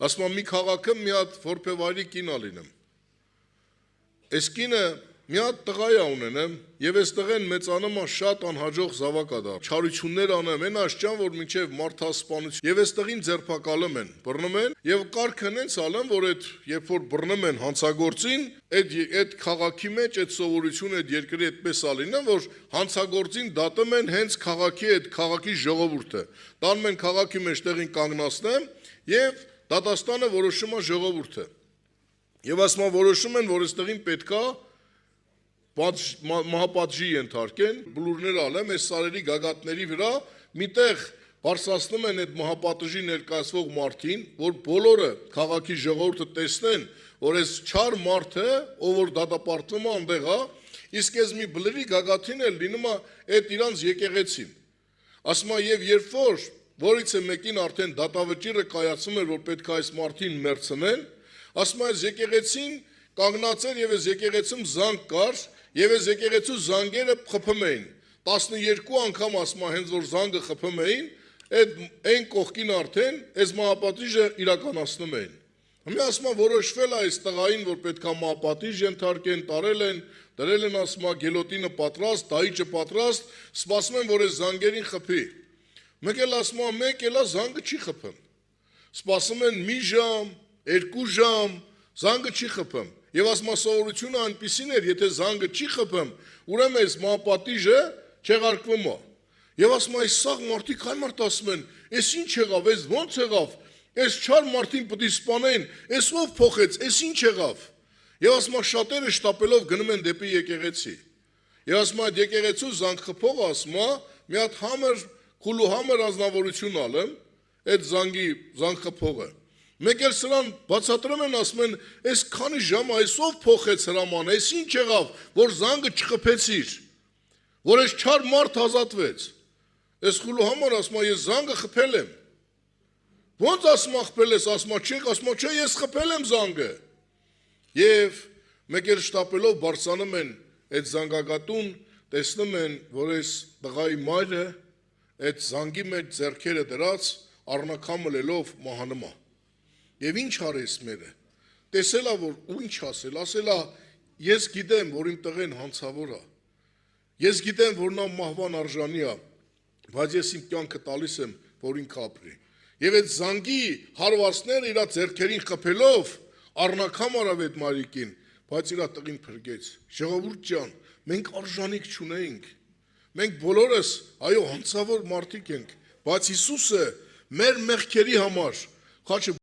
ասում եմ մի քաղաքը մի հատ որբևայրի կին ա լինեմ։ Այս կինը մի հատ տղա է ունենեմ եւ այս տղեն մեծանում է շատ անհաջող զավակ ա դառ։ Չարություններ անեմ, այն աշճան որ մինչեւ մարդասպանություն եւ այս տղին ձերբակալում են, բռնում են եւ կարգը հենց ալեմ, որ այդ երբ որ բռնում են հանցագործին, այդ քաղաքի մեջ այդ սովորությունը այդ երկրի այդպես ա լինում, որ հանցագործին դատում են հենց քաղաքի ժողովուրդը։ Տանում են քաղաքի մեջ տեղին կանգնացնեմ եւ դատաստանը որոշում է ժողովուրդը։ Եվ ասում են որոշում են, որ այստեղին պետքա մահապատժի ենթարկեն, բլուրներ ալեմ, այս սարերի գագաթների վրա միտեղ բարձրացնում են այդ մահապատժի ներկայացվող մարդին, որ բոլորը քաղաքի ժողովուրդը տեսնեն, որ այս չար մարդը, ով որ դատապարտվում է այնտեղ է, իսկ այս մի բլրի գագաթին էլ լինում է այդ իրանց եկեղեցին։ Ասում է եւ երբ որ որից է մեկին արդեն դատավճիռը կայացում էր, որ պետք է այս մարդին մերցնեն, ասում է այս եկեղեցին կանգնած էր եւ այս եկեղեցում զանգ կար եւ այս եկեղեցու զանգերը խփում էին 12 անգամ ասում է հենց որ զանգը խփում էին այն կողքին արդեն այս մահապատիժը իրականացնում էին հիմա ասում է որոշվել է այս տղային որ պետք է մահապատիժ ենթարկեն տարել են դրել են ասում է գելոտինը պատրաստ դահիճը պատրաստ սպասում են որ այս զանգերին խփի մեկ էլ ասում է մեկ էլա զանգը չի խփում սպասում են մի ժամ 2 ժամ զանգը չի խփում եւ ասում է սովորությունը այնպեսին էր եթե զանգը չի խփում ուրեմն այս մահապատիժը չեղարկվում է եւ ասում է այս սաղ մարդիկ այ մարդ ասում են այս ինչ եղավ այս ո՞նց եղավ այս չար մարդին պետք է սպանեն այս ով փոխեց այս ինչ եղավ եւ ասում է շատերը շտապելով գնում են դեպի եկեղեցի եւ ասում է եկեղեցու զանգ խփողը ասում է մի հատ խուլուհամր ազնվորություն ալեմ այդ զանգ խփողը մեկ էլ սրան բացատրում են ասում են այս քանի ժամ այսով փոխեց հրաման այս ինչ եղավ որ զանգը չխփեցիր որ այս չար մարդ ազատվեց այս խուլուհամար ասում է ես զանգը խփել եմ ոնց ասում է խփել ես ասում է չէ ես խփել եմ զանգը եւ մեկ էլ շտապելով բարձանում են այդ զանգակատուն տեսնում են որ այս տղայի մայրը այդ զանգի մեջ ձեռքերը դրած առնակամը լելով մահանում է Եվ ինչ արես մերը, տեսել է, որ ինչ ասել է, ես գիտեմ, որ իմ տղեն հանցավոր է, ես գիտեմ, որ նա մահվան արժանի է, բայց ես իմ կյանքը տալիս եմ, որ ինքը ապրի։ Եվ այդ զանգի հարվածները իրա ձեռքերին խփելով, առնակամ արավ այդ մարիկին, բայց իրա տղին փրկեց։ Ժողովուրդ ջան, մենք արժանիք չունեինք, մենք բոլորս, այո, հանցավոր մարդիկ ենք, բայց Հիսուսը մեր մեղքերի համար, խաչը